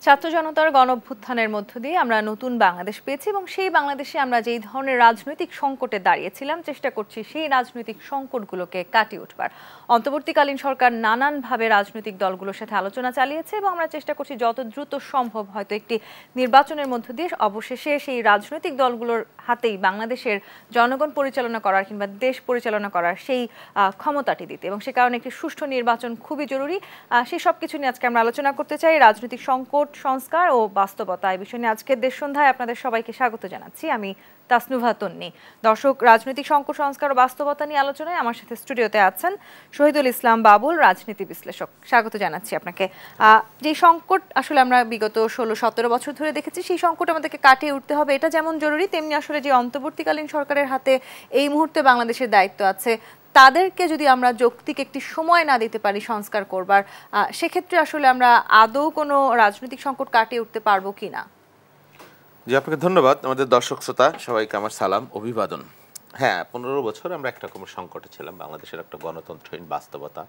ছাত্র জনতার গণঅভ্যুত্থানের মধ্য দিয়ে আমরা নতুন বাংলাদেশ পেয়েছি এবং সেই বাংলাদেশে আমরা যেই ধরনের রাজনৈতিক সংকটে দাঁড়িয়েছিলাম চেষ্টা করছি সেই রাজনৈতিক সংকটগুলোকে কাটিয়ে উঠবার। অন্তর্বর্তীকালীন সরকার নানানভাবে রাজনৈতিক দলগুলোর সাথে আলোচনা চালিয়েছে এবং আমরা চেষ্টা করছি যত দ্রুত সম্ভব হয়তো একটি নির্বাচনের মধ্য দিয়ে অবশেষে সেই রাজনৈতিক দলগুলোর হাতেই বাংলাদেশের জনগণ পরিচালনা করার কিংবা দেশ পরিচালনা করার সেই ক্ষমতাটি দিতে, এবং সে কারণে একটি সুষ্ঠু নির্বাচন খুবই জরুরি। সেই সব কিছু নিয়ে আজকে আমরা আলোচনা করতে চাই। রাজনৈতিক সংকট, সংস্কার ও বাস্তবতা, এই বিষয় নিয়ে আজকের দেশ সন্ধ্যায় আপনাদের সবাইকে স্বাগত জানাচ্ছি। আমি তাসনুভা তন্নি। দর্শক, রাজনৈতিক সংকট, সংস্কার ও বাস্তবতা নিয়ে আলোচনায় আমার সাথে স্টুডিওতে আছেন শহীদুল ইসলাম বাবুল, রাজনীতি বিশ্লেষক। স্বাগত জানাচ্ছি আপনাকে। যে সংকট আসলে আমরা বিগত 16-17 বছর ধরে দেখেছি, সেই সংকট আমাদেরকে কাটিয়ে উঠতে হবে, এটা যেমন জরুরি তেমনি আসলে যে অন্তর্বর্তীকালীন সরকারের হাতে এই মুহূর্তে বাংলাদেশের দায়িত্ব আছে, তাদেরকে যদি আমরা যৌক্তিক একটি সময় না দিতে পারি সংস্কার করবার, সেক্ষেত্রে আসলে আমরা আদৌ কোনো রাজনৈতিক সংকট কাটিয়ে উঠতে পারবো কিনা। জি, আপনাকে ধন্যবাদ। আমাদের দর্শক শ্রোতা সবাইকে আমার সালাম, অভিবাদন। হ্যাঁ, 15 বছর আমরা একটা রকমের সংকটে ছিলাম। বাংলাদেশের একটা গণতন্ত্রহীন বাস্তবতা,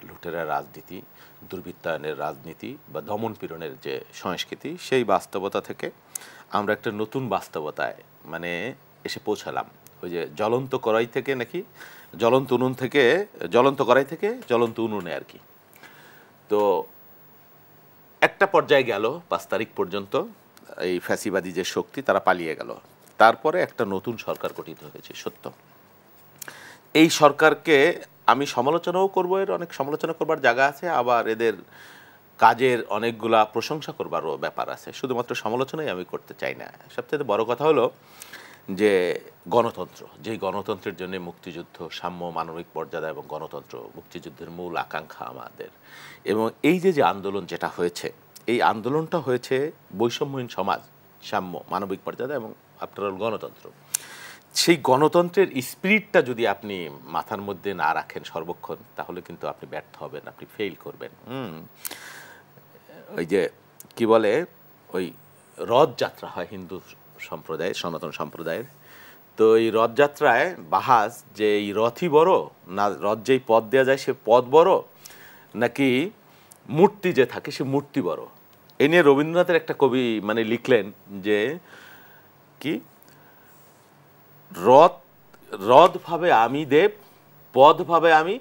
লুটেরা রাজনীতি, দুর্বৃত্তায়নের রাজনীতি বা দমন পীড়নের যে সংস্কৃতি, সেই বাস্তবতা থেকে আমরা একটা নতুন বাস্তবতায় এসে পৌঁছালাম। ওই যে জ্বলন্ত কড়াই থেকে নাকি জ্বলন্ত উনুন থেকে, জ্বলন্ত কড়াই থেকে জ্বলন্ত উনুনে আর কি। তো একটা পর্যায়ে গেল 5 তারিখ পর্যন্ত এই ফ্যাসিবাদী যে শক্তি তারা পালিয়ে গেল। তারপরে একটা নতুন সরকার গঠিত হয়েছে, সত্য। এই সরকারকে আমি সমালোচনাও করবো, এর অনেক সমালোচনা করবার জায়গা আছে, আবার এদের কাজের অনেকগুলা প্রশংসা করবারও ব্যাপার আছে। শুধুমাত্র সমালোচনাই আমি করতে চাই না। সবচেয়ে বড় কথা হলো যে গণতন্ত্র, যেই গণতন্ত্রের জন্য মুক্তিযুদ্ধ, সাম্য, মানবিক মর্যাদা এবং গণতন্ত্র মুক্তিযুদ্ধের মূল আকাঙ্ক্ষা আমাদের। এবং এই যে আন্দোলন যেটা হয়েছে, এই আন্দোলনটা হয়েছে বৈষম্যহীন সমাজ, সাম্য, মানবিক মর্যাদা এবং আফটার অল গণতন্ত্র। সেই গণতন্ত্রের স্পিরিটটা যদি আপনি মাথার মধ্যে না রাখেন সর্বক্ষণ, তাহলে কিন্তু আপনি ব্যর্থ হবেন, আপনি ফেল করবেন। ওই যে কি বলে, ওই রথযাত্রা হয় হিন্দু সম্প্রদায়, সনাতন সম্প্রদায়ের। তো এই রথযাত্রায় বাহাস যে এই রথই বড় না, রথ যেই পথ দেওয়া যায় সে পথ বড়, নাকি মূর্তি যে থাকে সে মূর্তি বড়। এ নিয়ে রবীন্দ্রনাথের একটা কবি লিখলেন যে কি, রথ ভাবে আমি দেব, পদ ভাবে আমি,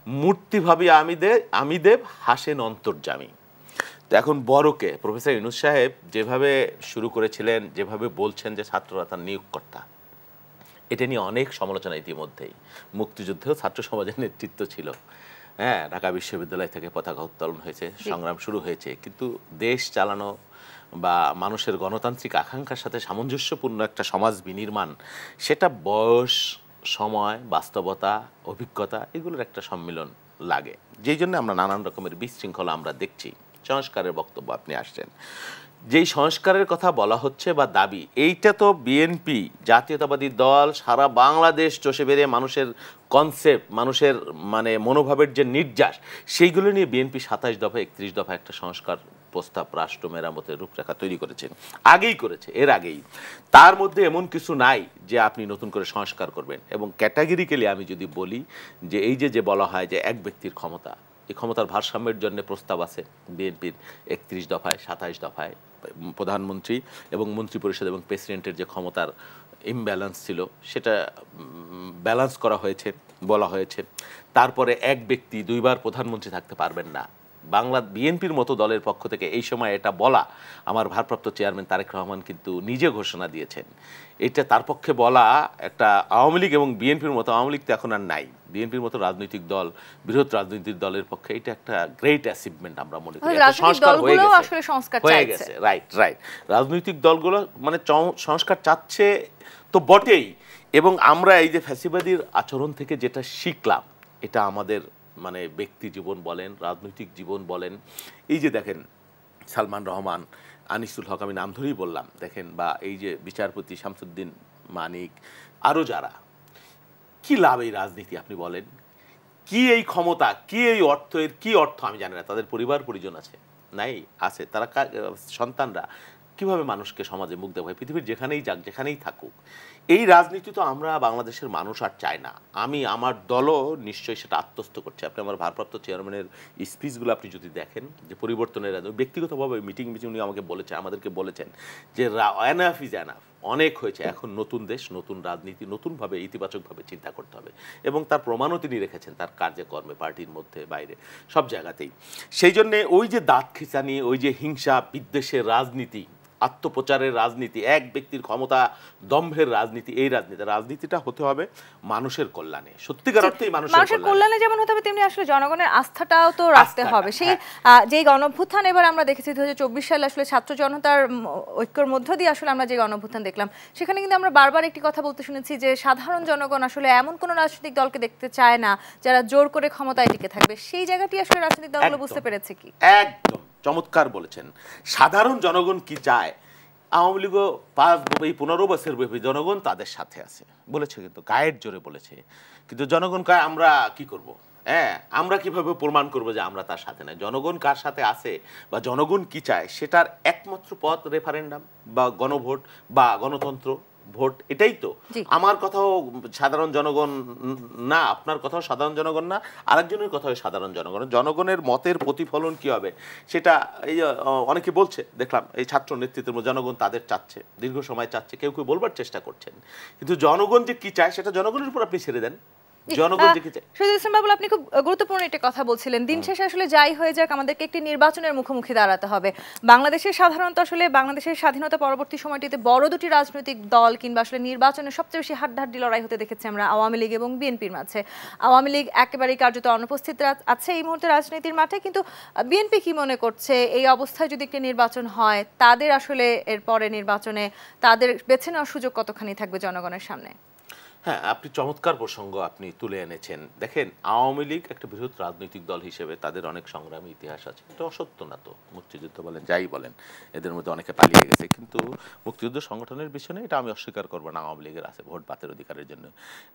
মূর্তি ভাবে আমি দেব, হাসেন অন্তর্যামী। তো এখন বড়কে প্রফেসর ইউনূস সাহেব যেভাবে শুরু করেছিলেন, যেভাবে বলছেন যে ছাত্ররা তার নিয়োগকর্তা, এটা নিয়ে অনেক সমালোচনা ইতিমধ্যেই। মুক্তিযুদ্ধেও ছাত্র সমাজের নেতৃত্ব ছিল। হ্যাঁ, ঢাকা বিশ্ববিদ্যালয় থেকে পতাকা উত্তোলন হয়েছে, সংগ্রাম শুরু হয়েছে, কিন্তু দেশ চালানো বা মানুষের গণতান্ত্রিক আকাঙ্ক্ষার সাথে সামঞ্জস্যপূর্ণ একটা সমাজ বিনির্মাণ, সেটা বয়স, সময়, বাস্তবতা, অভিজ্ঞতা, এগুলোর একটা সম্মিলন লাগে। যেই জন্য আমরা নানান রকমের বিশৃঙ্খলা আমরা দেখছি। সংস্কারের বক্তব্য আপনি আসছেন, যেই সংস্কারের কথা বলা হচ্ছে বা দাবি, এইটা তো বিএনপি জাতীয়তাবাদী দল সারা বাংলাদেশ চষে বেড়ে মানুষের কনসেপ্ট, মানুষের মনোভাবের যে নির্যাস, সেইগুলো নিয়ে বিএনপি 27 দফা 31 দফা একটা সংস্কার প্রস্তাব, রাষ্ট্র মেরামতের রূপরেখা তৈরি করেছেন, আগেই করেছে, এর আগেই। তার মধ্যে এমন কিছু নাই যে আপনি নতুন করে সংস্কার করবেন। এবং ক্যাটাগরিক্যালি আমি যদি বলি যে এই যে বলা হয় যে এক ব্যক্তির ক্ষমতা, এই ক্ষমতার ভারসাম্যের জন্য প্রস্তাব আছে বিএনপির 31 দফায়, 27 দফায়। প্রধানমন্ত্রী এবং মন্ত্রিপরিষদ এবং প্রেসিডেন্টের যে ক্ষমতার ইমব্যালেন্স ছিল, সেটা ব্যালেন্স করা হয়েছে, বলা হয়েছে। তারপরে এক ব্যক্তি 2 বার প্রধানমন্ত্রী থাকতে পারবেন না। বিএনপির মতো দলের পক্ষ থেকে এই সময় এটা বলা, আমার ভারপ্রাপ্ত চেয়ারম্যান তারেক রহমান কিন্তু নিজে ঘোষণা দিয়েছেন। এটা তার পক্ষে বলা, একটা আওয়ামী লীগ এবং বিএনপির মতো, আওয়ামী লীগ তো এখন আর নাই, বিএনপির মতো রাজনৈতিক দল, বৃহৎ রাজনৈতিক দলের পক্ষে এটা একটা গ্রেট অ্যাচিভমেন্ট আমরা মনে করি। সংস্কার হয়ে গেছে, রাইট। রাজনৈতিক দলগুলো সংস্কার চাচ্ছে তো বটেই। এবং আমরা এই যে ফ্যাসিবাদীর আচরণ থেকে যেটা শিখলাম, এটা আমাদের ব্যক্তি জীবন বলেন, রাজনৈতিক জীবন বলেন। এই যে দেখেন সালমান রহমান, আনিসুল হক, আমি নাম ধরেই বললাম, দেখেন, বা এই যে বিচারপতি শামসুদ্দিন মানিক, আরও যারা, কি লাভ এই রাজনীতি আপনি বলেন? কি এই ক্ষমতা, কি এই অর্থ, এর কি অর্থ আমি জানি না। তাদের পরিবার পরিজন আছে, নাই আছে, তারা সন্তানরা কিভাবে মানুষকে সমাজে মুখ দেখায়, পৃথিবীর যেখানেই যাক, যেখানেই থাকুক, এই রাজনীতি তো আমরা বাংলাদেশের মানুষ আর চাই না। আমি আমার দলও নিশ্চয়ই সেটা আত্মস্থ করছে। আপনি আমার ভারপ্রাপ্ত চেয়ারম্যানের স্পিচগুলো আপনি যদি দেখেন যে পরিবর্তনের ব্যক্তিগতভাবে মিটিং উনি আমাকে বলেছেন, আমাদেরকে বলেছেন যে এনাফ ইজ এনাফ, অনেক হয়েছে, এখন নতুন দেশ, নতুন রাজনীতি, নতুনভাবে ইতিবাচকভাবে চিন্তা করতে হবে। এবং তার প্রমাণও তিনি রেখেছেন তার কার্যকর্মে, পার্টির মধ্যে বাইরে সব জায়গাতেই। সেই জন্যে ওই যে দাঁত খিঁচানি, ওই যে হিংসা বিদ্বেষের রাজনীতি, আত্মপ্রচারের রাজনীতি, এক ব্যক্তির ক্ষমতা দম্ভের রাজনীতি, এই রাজনীতিটা হতে হবে মানুষের কল্যাণে, সত্যিকার অর্থেই মানুষের কল্যাণে যেমন হতে হবে তেমনি আসলে জনগণের আস্থাটাও তো রাখতে হবে। সেই যে গণঅভ্যুত্থান এবার আমরা দেখেছি 2024 সালে আসলে ছাত্র জনতার ঐক্যের মধ্য দিয়ে আসলে আমরা যে গণঅভ্যুত্থান দেখলাম, সেখানে কিন্তু আমরা বারবার একটি কথা বলতে শুনেছি যে সাধারণ জনগণ আসলে এমন কোন রাজনৈতিক দলকে দেখতে চায় না যারা জোর করে ক্ষমতায় টিকে থাকবে। সেই জায়গাটি আসলে রাজনৈতিক দলগুলো বুঝতে পেরেছে কি? একদম চমৎকার বলেছেন। সাধারণ জনগণ কি চায়? আওয়ামী লীগও 15 বছর ব্যাপী জনগণ তাদের সাথে আছে বলেছে, কিন্তু গায়ের জোরে বলেছে। কিন্তু জনগণ কয় আমরা কি করব? হ্যাঁ, আমরা কিভাবে প্রমাণ করব যে আমরা তার সাথে নাই? জনগণ কার সাথে আছে বা জনগণ কি চায় সেটার একমাত্র পথ রেফারেন্ডাম বা গণভোট বা গণতন্ত্র ভোট। এটাই তো আমার কথাও সাধারণ জনগণ না, আপনার কথাও সাধারণ জনগণ না, আরেকজনের কথাও সাধারণ জনগণ। জনগণের মতের প্রতিফলন কি হবে সেটা এই অনেকে বলছে, দেখলাম এই ছাত্র নেতৃত্বের জনগণ তাদের চাচ্ছে, দীর্ঘ সময় চাচ্ছে, কেউ কেউ বলবার চেষ্টা করছেন, কিন্তু জনগণ যে কি চায় সেটা জনগণের উপর আপনি ছেড়ে দেন। আপনি খুব গুরুত্বপূর্ণ একটা কথা বলছিলেন। দিন শেষে আসলে যাই হয়ে যাক আমাদেরকে একটি নির্বাচনের মুখোমুখি দাঁড়াতে হবে। বাংলাদেশের সাধারণত আসলে বাংলাদেশের স্বাধীনতা পরবর্তী সময়টিতে বড় দুটি রাজনৈতিক দল কিংবা আসলে নির্বাচনে সবচেয়ে বেশি হাড্ডাহাড্ডি লড়াই হতে দেখেছি আমরা আওয়ামী লীগ এবং বিএনপির মাঝে। আওয়ামী লীগ একেবারেই কার্যত অনুপস্থিত আছে এই মুহূর্তে রাজনীতির মাঠে, কিন্তু বিএনপি কি মনে করছে এই অবস্থায় যদি একটি নির্বাচন হয় তাদের আসলে এরপরে নির্বাচনে তাদের বেছে নেওয়ার সুযোগ কতখানি থাকবে জনগণের সামনে? হ্যাঁ, আপনি চমৎকার প্রসঙ্গ আপনি তুলে এনেছেন। দেখেন, আওয়ামী লীগ একটা বৃহৎ রাজনৈতিক দল হিসেবে তাদের অনেক সংগ্রামী ইতিহাস আছে। এটা অসত্য না তো, মুক্তিযুদ্ধ বলেন যাই বলেন, এদের মধ্যে অনেকে পালিয়ে গেছে, কিন্তু মুক্তিযুদ্ধ সংগঠনের পিছনে এটা আমি অস্বীকার করবো না, আওয়ামী লীগের আছে ভোট বাতের অধিকারের জন্য।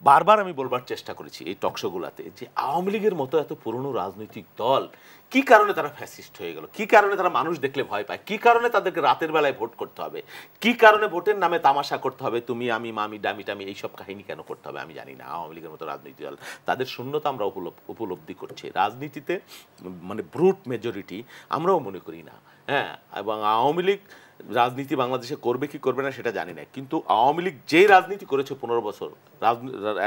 বারবার আমি বলবার চেষ্টা করেছি এই টকশোগুলাতে যে আওয়ামী লীগের মতো এত পুরনো রাজনৈতিক দল কি কারণে তারা ফ্যাসিস্ট হয়ে গেল, কি কারণে তারা মানুষ দেখলে ভয় পায়, কি কারণে তাদেরকে রাতের বেলায় ভোট করতে হবে, কি কারণে ভোটের নামে তামাশা করতে হবে, তুমি আমি মামি ডামি টামি এইসব কাহিনী কেন করতে হবে আমি জানি না। আওয়ামী লীগের মতো রাজনৈতিক দল, তাদের শূন্যতা আমরা উপলব্ধি করছি। রাজনীতিতে মানে ব্রুট মেজরিটি আমরাও মনে করি না। হ্যাঁ, এবং আওয়ামী লীগ রাজনীতি বাংলাদেশে করবে কি করবে না সেটা জানি না, কিন্তু আওয়ামী লীগ যে রাজনীতি করেছে 15 বছর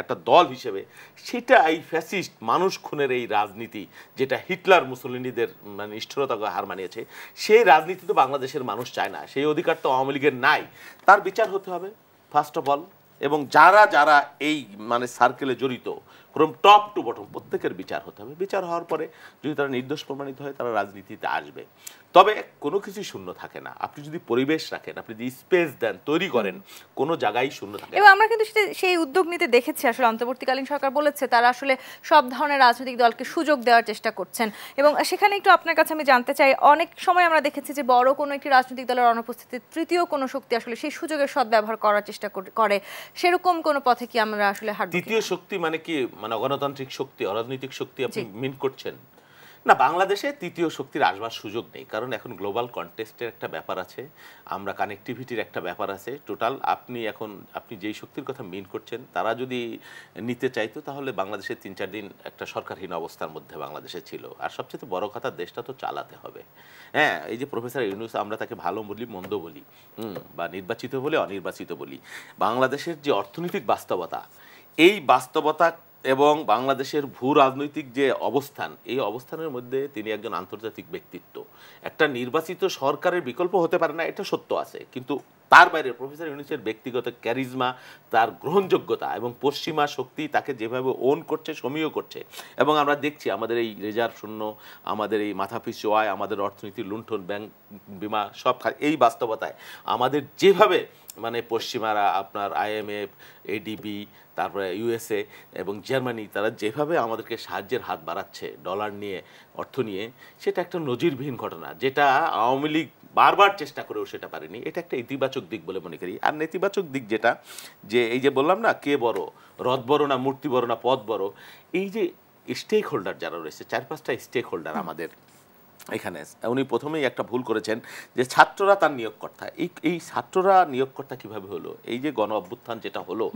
একটা দল হিসেবে, সেটা এই ফ্যাসিস্ট মানুষ খুনের এই রাজনীতি, যেটা হিটলার মুসলিনীদের মানে নিষ্ঠুরতাকে হার মানিয়েছে, সেই রাজনীতি তো বাংলাদেশের মানুষ চায় না। সেই অধিকার তো আওয়ামী লীগের নাই। তার বিচার হতে হবে ফার্স্ট অফ অল, এবং যারা যারা এই মানে সার্কেলে জড়িত ফ্রম টপ টু বটম প্রত্যেকের বিচার হতে হবে। বিচার হওয়ার পরে যদি তারা নির্দোষ প্রমাণিত হয় তারা রাজনীতিতে আসবে। তবে কোনো কিছুই শূন্য থাকে না। আপনি যদি পরিবেশ রাখেন, আপনি যদি স্পেস দেন, তৈরি করেন, কোনো জায়গায় শূন্য থাকে না। এবং আমরা কিন্তু সেই উদ্যোগ নিতে দেখেছি। আসলে অন্তর্বর্তীকালীন সরকার বলেছে তারা আসলে সব ধরনের রাজনৈতিক দলকে সুযোগ দেওয়ার চেষ্টা করছেন, এবং সেখানে একটু আপনার কাছে আমি জানতে চাই, অনেক সময় আমরা দেখেছি যে বড় কোনো একটি রাজনৈতিক দলের অনুপস্থিতিতে তৃতীয় কোনো শক্তি আসলে সেই সুযোগের সদ্ব্যবহার করার চেষ্টা করে, সেরকম কোনো পথে কি আমরা আসলে হাঁটব? তৃতীয় শক্তি মানে কি? মানে অগণতান্ত্রিক শক্তি, অরাজনৈতিক শক্তি আপনি মিন করছেন না? বাংলাদেশে তৃতীয় শক্তির আসবার সুযোগ নেই, কারণ এখন গ্লোবাল কন্টেস্টের একটা ব্যাপার আছে, আমরা কানেক্টিভিটির একটা ব্যাপার আছে টোটাল। আপনি যেই শক্তির কথা মিন করছেন তারা যদি নিতে চাইতো তাহলে বাংলাদেশে 3-4 দিন একটা সরকারহীন অবস্থার মধ্যে বাংলাদেশে ছিল। আর সবচেয়ে বড় কথা, দেশটা তো চালাতে হবে। হ্যাঁ, এই যে প্রফেসর ইউনূস, আমরা তাকে ভালো বলি মন্দ বলি, বা নির্বাচিত বলি অনির্বাচিত বলি, বাংলাদেশের যে অর্থনৈতিক বাস্তবতা, এই বাস্তবতা এবং বাংলাদেশের ভূ রাজনৈতিক যে অবস্থান, এই অবস্থানের মধ্যে তিনি একজন আন্তর্জাতিক ব্যক্তিত্ব। একটা নির্বাচিত সরকারের বিকল্প হতে পারে না, এটা সত্য আছে, কিন্তু তার বাইরে প্রফেসর ইউনূসের ব্যক্তিগত ক্যারিজমা, তার গ্রহণযোগ্যতা এবং পশ্চিমা শক্তি তাকে যেভাবে ওন করছে, সমীহ করছে, এবং আমরা দেখছি আমাদের এই রিজার্ভ শূন্য, আমাদের এই মাথাপিছু আয়, আমাদের অর্থনীতির লুণ্ঠন, ব্যাংক বিমা সব, এই বাস্তবতায় আমাদের যেভাবে মানে পশ্চিমারা, আপনার IMF, ADB, তারপরে USA এবং জার্মানি, তারা যেভাবে আমাদেরকে সাহায্যের হাত বাড়াচ্ছে ডলার নিয়ে, অর্থ নিয়ে, সেটা একটা নজিরবিহীন ঘটনা, যেটা আওয়ামী লীগ বারবার চেষ্টা করেও সেটা পারেনি। এটা একটা ইতিবাচক দিক বলে মনে করি। আর নেতিবাচক দিক যেটা, যে এই যে বললাম না, কে বড়, রথ বড় না মূর্তি বড় না পথ বড়, এই যে স্টেক হোল্ডার যারা রয়েছে, 4-5টা স্টেক হোল্ডার আমাদের এখানে উনি প্রথমেই একটা ভুল করেছেন যে ছাত্ররা তার নিয়োগকর্তা। এই ছাত্ররা নিয়োগকর্তা কিভাবে হলো? এই যে গণ অভ্যুত্থান যেটা হলো,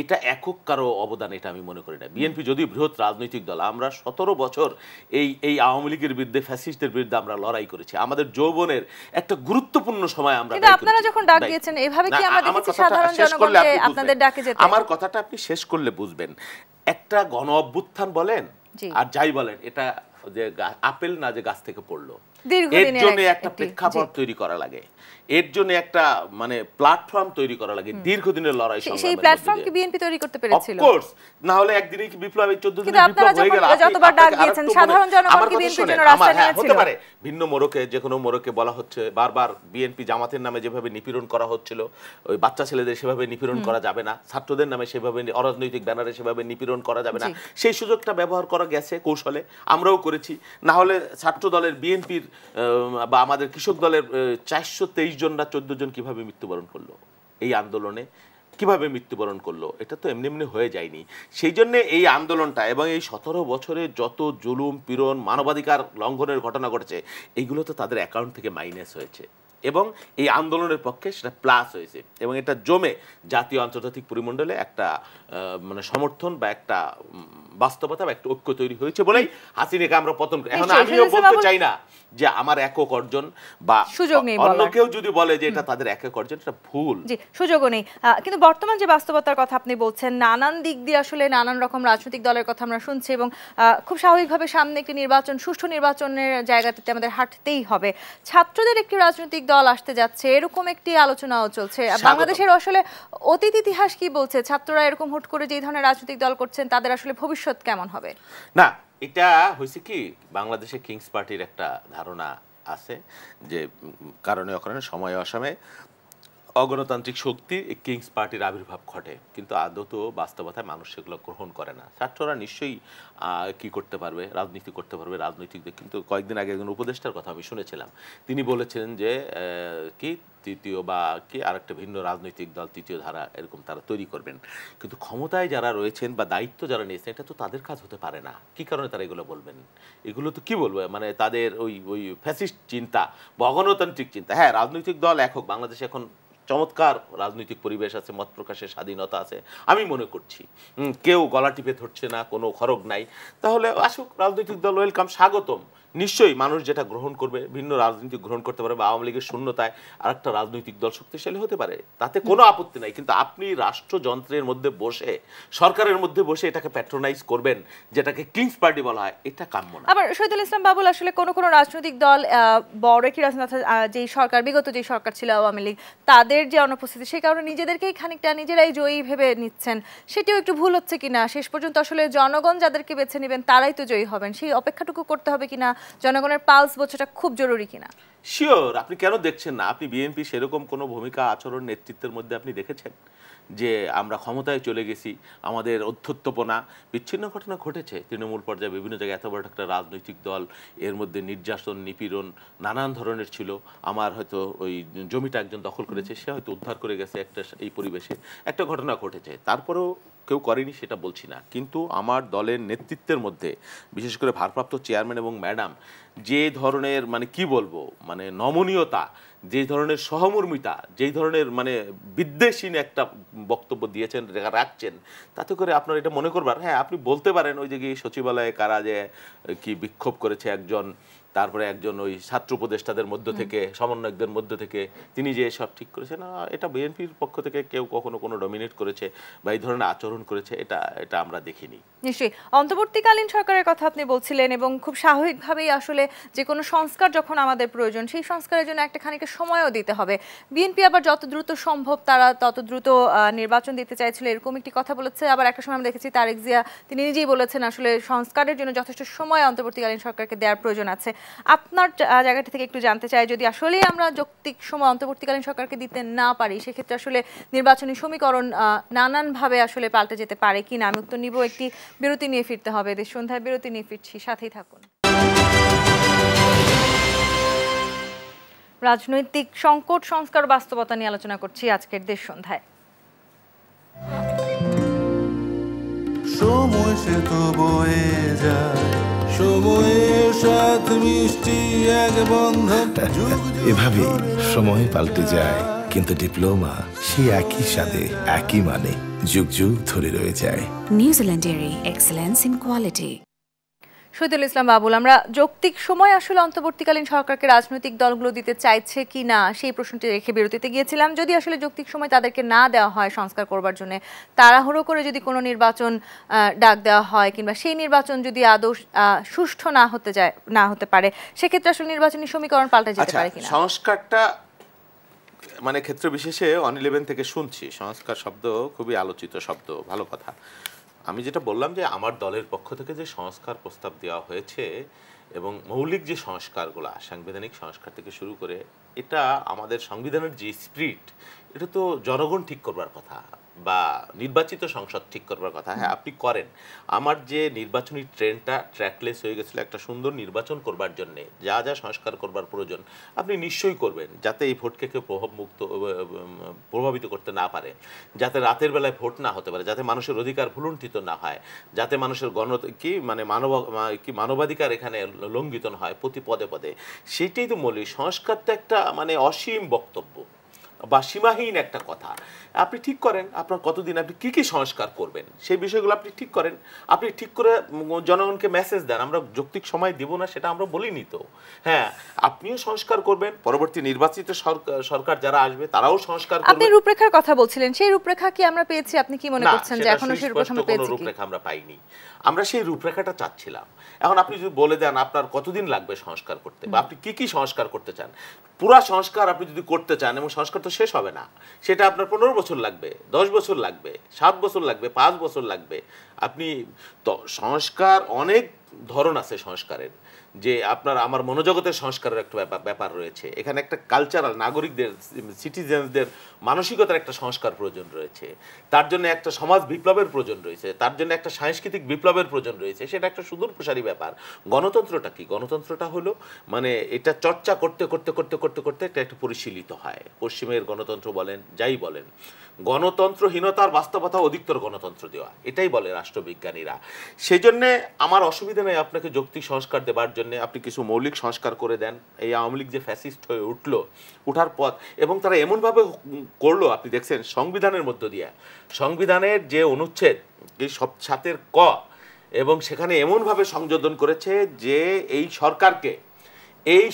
এটা একক কারো অবদান এটা আমি মনে করি না। বিএনপি যদি বৃহৎ রাজনৈতিক দল, আমরা 17 বছর এই আওয়ামী লীগের বিরুদ্ধে, ফ্যাসিস্টদের বিরুদ্ধে আমরা লড়াই করেছি। আমাদের যৌবনের একটা গুরুত্বপূর্ণ সময় আমরা কিন্তু আপনারা যখন ডাক দিয়েছেন এভাবে কি আমরা দেখেছি সাধারণ জনগণকে আপনাদের ডাকে যেতে? আমার কথাটা আপনি শেষ করলে বুঝবেন। একটা গণ অভ্যুত্থান বলেন আর যাই বলেন, এটা যে আপেল না যে গাছ থেকে পড়লো, এর জন্য একটা প্রেক্ষাপট তৈরি করা লাগে, এর জন্য একটা মানে প্ল্যাটফর্ম তৈরি করা লাগে, দীর্ঘদিনের লড়াই সংগ্রামের। সেই প্ল্যাটফর্ম কি বিএনপি তৈরি করতে পেরেছিল? অফ কোর্স, না হলে একদিনে কি বিপ্লব, 14 দিনে বিপ্লব হয়ে গেল? যতবার ডাক দিয়েছেন সাধারণ জনগণ কি বিএনপির জন্য রাস্তায় নেমেছিল? হতে পারে ভিন্ন মোড়কে, যে কোনো মোড়কে বলা হচ্ছে বারবার বিএনপি জামাতের নামে যেভাবে নিপীড়ন করা হচ্ছিল, ওই বাচ্চা ছেলেদের সেভাবে নিপীড়ন করা যাবে না, ছাত্রদের নামে সেভাবে অরাজনৈতিক ব্যানারে সেভাবে নিপীড়ন করা যাবে না, সেই সুযোগটা ব্যবহার করা গেছে কৌশলে, আমরাও করেছি। না হলে ছাত্র দলের, বিএনপির বা আমাদের কৃষক দলের 423 জন না 14 জন কিভাবে মৃত্যুবরণ করলো এই আন্দোলনে, কিভাবে মৃত্যুবরণ করলো? এটা তো এমনি এমনি হয়ে যায়নি। সেই জন্য এই আন্দোলনটা এবং এই 17 বছরে যত জুলুম, পীড়ন, মানবাধিকার লঙ্ঘনের ঘটনা ঘটেছে, এইগুলো তো তাদের অ্যাকাউন্ট থেকে মাইনাস হয়েছে এবং এই আন্দোলনের পক্ষে সেটা প্লাস হয়েছে এবং এটা জমে জাতীয় আন্তর্জাতিক পরিমণ্ডলে একটা মানে সমর্থন বা একটা বাস্তবতা বা একটা ঐক্য তৈরি হয়েছে বলেই হাসিনাকে আমরা পতন করি। এখন আমিও বলতে চাই না যে আমার একক অর্জন বা সুযোগ নেই, অন্য কেউ যদি বলে যে এটা তাদের একক অর্জন, এটা ভুল। জি, সুযোগও নেই। কিন্তু বর্তমান যে বাস্তবতার কথা আপনি বলছেন, নানান দিক দিয়ে আসলে নানান রকম রাজনৈতিক দলের কথা আমরা শুনছি এবং খুব স্বাভাবিকভাবে সামনে একটি নির্বাচন, সুষ্ঠু নির্বাচনের জায়গাটিতে আমাদের হাঁটতেই হবে। ছাত্রদের একটি রাজনৈতিক দল আসতে যাচ্ছে, এরকম একটি আলোচনাও চলছে। বাংলাদেশের আসলে অতীত ইতিহাস কি বলছে? ছাত্ররা এরকম হুট করে যে ধরনের রাজনৈতিক দল করছেন, তাদের আসলে ভবিষ্যৎ কেমন হবে? না, এটা হয়েছে কি, বাংলাদেশে কিংস পার্টির একটা ধারণা আছে যে কারণে অকারণে সময়ে অসময়ে অগণতান্ত্রিক শক্তি কিংস পার্টির আবির্ভাব ঘটে, কিন্তু আদৌ বাস্তবতায় মানুষ সেগুলো গ্রহণ করে না। ছাত্ররা নিশ্চয়ই কি করতে পারবে, রাজনীতি করতে পারবে, রাজনৈতিক। কিন্তু কয়েকদিন আগে একজন উপদেষ্টার কথা আমি শুনেছিলাম, তিনি বলেছেন যে কি তৃতীয় বা কি আরেকটা ভিন্ন রাজনৈতিক দল, তৃতীয় ধারা, এরকম তারা তৈরি করবেন। কিন্তু ক্ষমতায় যারা রয়েছেন বা দায়িত্ব যারা নিয়েছেন, এটা তো তাদের কাজ হতে পারে না। কি কারণে তারা এগুলো বলবেন? এগুলো তো কি বলবো, মানে তাদের ওই ফ্যাসিস্ট চিন্তা বা অগণতান্ত্রিক চিন্তা। হ্যাঁ, রাজনৈতিক দল একক, বাংলাদেশে এখন চমৎকার রাজনৈতিক পরিবেশ আছে, মত প্রকাশের স্বাধীনতা আছে, আমি মনে করছি কেউ গলা টিপে ধরছে না, কোনো খড়গ নাই। তাহলে আসুক রাজনৈতিক দল, ওয়েলকাম, স্বাগতম। নিশ্চয়ই মানুষ যেটা গ্রহণ করবে, ভিন্ন রাজনীতি গ্রহণ করতে পারে বা আওয়ামী লীগের শূন্যতায় আরেকটা রাজনৈতিক দল শক্তিশালী হতে পারে, তাতে কোনো আপত্তি নাই। কিন্তু আপনি রাষ্ট্রযন্ত্রের মধ্যে বসে, সরকারের মধ্যে বসে এটাকে প্যাট্রোনাইজ করবেন, যেটাকে কিংস পার্টি বলা হয়, এটা কাম্য না। আবার শহীদুল ইসলাম বাবুল, আসলে কোনো রাজনৈতিক দল, বড় একটি রাজনৈতিক যেই সরকার, বিগত যেই সরকার ছিল আওয়ামী লীগ, তাদের যে অনুপস্থিতি, সেই কারণে নিজেদেরকেই খানিকটা নিজেরাই জয়ী ভেবে নিচ্ছেন, সেটিও একটু ভুল হচ্ছে কিনা? শেষ পর্যন্ত আসলে জনগণ যাদেরকে বেছে নেবেন তারাই তো জয়ী হবেন, সেই অপেক্ষাটুকু করতে হবে কিনা? জনগণের পালস বোঝাটা খুব জরুরি কিনা? শিওর। আপনি কেন দেখছেন না? আপনি বিএনপি সেরকম কোনো ভূমিকা, আচরণ, নেতৃত্বের মধ্যে আপনি দেখেছেন যে আমরা ক্ষমতায় চলে গেছি, আমাদের অধ্যত্বপনা? বিচ্ছিন্ন ঘটনা ঘটেছে তৃণমূল পর্যায়ে, বিভিন্ন জায়গায়। এত বড় একটা রাজনৈতিক দল, এর মধ্যে নির্যাতন, নিপীড়ন নানান ধরনের ছিল। আমার হয়তো ওই জমিটা একজন দখল করেছে, সে হয়তো উদ্ধার করে গেছে, একটা এই পরিবেশে একটা ঘটনা ঘটেছে। তারপরেও কেউ করেনি সেটা বলছি না, কিন্তু আমার দলের নেতৃত্বের মধ্যে, বিশেষ করে ভারপ্রাপ্ত চেয়ারম্যান এবং ম্যাডাম, যে ধরনের মানে কি বলবো, মানে নমনীয়তা, যে ধরনের সহমর্মিতা, যেই ধরনের মানে বিদ্বেষহীন একটা বক্তব্য দিয়েছেন, রাখছেন, তাতে করে আপনার এটা মনে করবার, হ্যাঁ আপনি বলতে পারেন ওই যে গিয়ে সচিবালয়ে কারা যে কি বিক্ষোভ করেছে একজন, তারপরে একজন ওই ছাত্র উপদেষ্টাদের মধ্য থেকে, সমন্বয়কদের মধ্য থেকে তিনি যে সব ঠিক করেছেন, এটা বিএনপির পক্ষ থেকে কেউ কখনো কোনো ডমিনেট করেছে বা এই ধরনের আচরণ করেছে, এটা আমরা দেখিনি। নিশ্চয়ই অন্তর্বর্তীকালীন সরকারের কথা আপনি বলছিলেন এবং খুব স্বাভাবিকভাবেই আসলে যে কোনো সংস্কার যখন আমাদের প্রয়োজন, সেই সংস্কারের জন্য একটা খানিকটা সময়ও দিতে হবে। বিএনপি আবার যত দ্রুত সম্ভব তারা তত দ্রুত নির্বাচন দিতে চাইছিল, এরকম একটি কথা বলেছে। আবার একটা সময় আমরা দেখেছি তারেক জিয়া তিনি নিজেই বলেছেন আসলে সংস্কারের জন্য যথেষ্ট সময় অন্তর্বর্তীকালীন সরকারকে দেওয়ার প্রয়োজন আছে। আপনার জায়গাটা থেকে একটু জানতে চাই, যদি আসলেই আমরা যৌক্তিক সময় অন্তর্বর্তীকালীন সরকারকে দিতে না পারি, সেক্ষেত্রে আসলে নির্বাচনী সমীকরণ নানানভাবে আসলে পাল্টে যেতে পারে কিনা? আমি উত্তর নিব একটি বিরতি নিয়ে ফিরতে হবে। দেশ সন্ধ্যায় বিরতি নিয়ে ফিরছি, সাথেই থাকুন। রাজনৈতিক সংকট, সংস্কার, বাস্তবতা নিয়ে আলোচনা করছি আজকের দেশ সন্ধ্যায়। সময় সে তো বয়ে যায় সময়ের সাথে মিষ্টি এক বন্ধন। এভাবেই সময় পাল্টে যায়, কিন্তু ডিপ্লোমা সেই একই স্বাদে একই মানে যুগ যুগ ধরে রয়ে যায়। New Zealand dairy, excellence in quality. Shahidul Islam Babul, আমরা যৌক্তিক সময় আসলে অন্তর্বর্তীকালীন সরকারকে রাজনৈতিক দলগুলো দিতে চাইছে কি না সেই প্রশ্নটি রেখে বিরতিতে গিয়েছিলাম। যদি আসলে যৌক্তিক সময় তাদেরকে না দেওয়া হয় সংস্কার করবার জন্য, তাড়াহুড়ো করে যদি কোনো নির্বাচন ডাক দেওয়া হয় কিংবা সেই নির্বাচন যদি আদৌ সুষ্ঠু না হতে পারে, সেক্ষেত্রে আসলে নির্বাচনী সমীকরণ পাল্টে যেতে পারে কিনা? সংস্কারটা মানে ক্ষেত্র বিশেষে অন-11 থেকে শুনছি সংস্কার শব্দ খুবই আলোচিত শব্দ, ভালো কথা। আমি যেটা বললাম যে আমার দলের পক্ষ থেকে যে সংস্কার প্রস্তাব দেওয়া হয়েছে এবং মৌলিক যে সংস্কারগুলো, সাংবিধানিক সংস্কার থেকে শুরু করে, এটা আমাদের সংবিধানের যে স্পিরিট, এটা তো জনগণ ঠিক করবার কথা বা নির্বাচিত সংসদ ঠিক করবার কথা। হ্যাঁ, আপনি করেন। আমার যে নির্বাচনী ট্রেন্ডটা ট্র্যাকলেস হয়ে গেছিল, একটা সুন্দর নির্বাচন করবার জন্য যা যা সংস্কার করবার প্রয়োজন আপনি নিশ্চয়ই করবেন, যাতে এই ভোটকে কেউ প্রভাবিত করতে না পারে, যাতে রাতের বেলায় ভোট না হতে পারে, যাতে মানুষের অধিকার ভুলুণ্ঠিত না হয়, যাতে মানুষের মানবাধিকার এখানে লঙ্ঘিত না হয় প্রতি পদে পদে। সেটাই তো মৌলিক সংস্কারটা একটা মানে অসীম বক্তব্য বা সীমাহীন একটা কথা। আপনি ঠিক করেন আপনার কতদিন আপনি কি কি সংস্কার করবেন, সেই বিষয়গুলো আপনি ঠিক করেন। আপনি ঠিক করে জনগণকে মেসেজ দেন, আমরা যৌক্তিক সময় দেব না সেটা আমরা বলিনি তো। হ্যাঁ, আপনিও সংস্কার করবেন, পরবর্তী নির্বাচিত সরকার যারা আসবে তারাও সংস্কার করবে। আপনি রূপরেখার কথা বলছিলেন, সেই রূপরেখা কি আমরা পেয়েছি? আপনি কি মনে করছেন যে এখনো সেই রূপরেখা আমরা পাইনি? আমরা সেই রূপরেখাটা চাচ্ছিলাম। এখন আপনি যদি বলে দেন আপনার কতদিন লাগবে সংস্কার করতে বা আপনি কি কি সংস্কার করতে চান, পুরা সংস্কার আপনি যদি করতে চান এবং সংস্কার তো শেষ হবে না, সেটা আপনার 15 বছর লাগবে, 10 বছর লাগবে, 7 বছর লাগবে, 5 বছর লাগবে। আপনি তো সংস্কার অনেক ধরন আছে সংস্কারের, যে আপনার আমার মনোজগতের সংস্কারের একটা ব্যাপার রয়েছে, এখানে একটা কালচারাল নাগরিকদের সিটিজেনদের মানসিকতার একটা সংস্কার প্রয়োজন রয়েছে, তার জন্য একটা সমাজ বিপ্লবের প্রয়োজন রয়েছে, তার জন্য একটা সাংস্কৃতিক বিপ্লবের প্রয়োজন রয়েছে, সেটা একটা সুদূর প্রসারী ব্যাপার। গণতন্ত্রটা কি? গণতন্ত্রটা হলো মানে এটা চর্চা করতে করতে করতে করতে করতে এটা একটা পরিশীলিত হয়। পশ্চিমের গণতন্ত্র বলেন, যাই বলেন, গণতন্ত্রহীনতার বাস্তবতা অধিকতর গণতন্ত্র দেওয়া, এটাই বলে রাষ্ট্রবিজ্ঞানীরা। সেই জন্যে আমার অসুবিধা নেই আপনাকে যৌক্তিক সংস্কার দেবার জন্য, আপনি কিছু মৌলিক সংস্কার করে দেন। এই আওয়ামী লীগ যে ফ্যাসিস্ট হয়ে উঠার পথ, এবং তারা এমনভাবে করলো, আপনি দেখছেন সংবিধানের মধ্য দিয়ে, সংবিধানের যে অনুচ্ছেদ এই 7 ক, এবং সেখানে এমনভাবে সংযোজন করেছে যে এই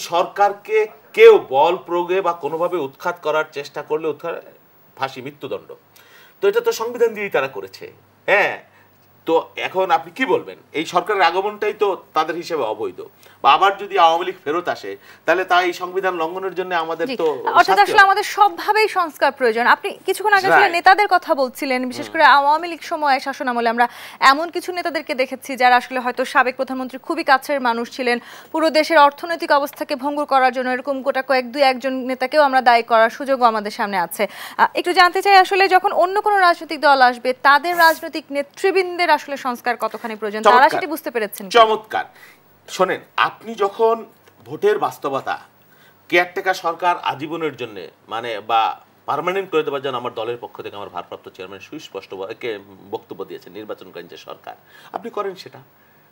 সরকারকে কেউ বল প্রয়োগে বা কোনোভাবে উৎখাত করার চেষ্টা করলে ফাঁসি, মৃত্যুদণ্ড। তো এটা তো সংবিধান দিয়েই তারা করেছে। হ্যাঁ, তো এখন আপনি কি বলবেন? এই সরকারের আগমনটাই তো তাদের হিসেবে অবৈধ। বা আবার যদি আওয়ামী লীগ ফেরত আসে, তাহলে তা এই সংবিধান লঙ্ঘনের জন্য আমাদের তো অর্থাৎ আসলে আমাদের সবভাবেই সংস্কার প্রয়োজন। আপনি কিছুক্ষণ আগে আসলে নেতাদের কথা বলছিলেন, বিশেষ করে আওয়ামী লীগ সময়ে শাসন আমলে আমরা এমন কিছু নেতাদেরকে দেখেছি যারা আসলে হয়তো সাবেক প্রধানমন্ত্রী খুবই কাছের মানুষ ছিলেন, পুরো দেশের অর্থনৈতিক অবস্থাকে ভঙ্গুর করার জন্য এরকম গোটা একজন নেতাকেও আমরা দায়ী করার সুযোগও আমাদের সামনে আছে। একটু জানতে চাই আসলে যখন অন্য কোনো রাজনৈতিক দল আসবে, তাদের রাজনৈতিক নেতৃবৃন্দের আসলে সংস্কার কতখানি প্রয়োজন, তারা সেটা বুঝতে পেরেছেন? চমৎকার। শোনেন, আপনি যখন ভোটের বাস্তবতা, কেয়ারটেকার সরকার আজীবনের জন্য মানে বা পার্মানেন্ট করে দেওয়ার জন্য আমার দলের পক্ষ থেকে আমার ভারপ্রাপ্ত চেয়ারম্যান সুস্পষ্ট বক্তব্য দিয়েছেন, নির্বাচনকালীন যে সরকার, আপনি করেন সেটা।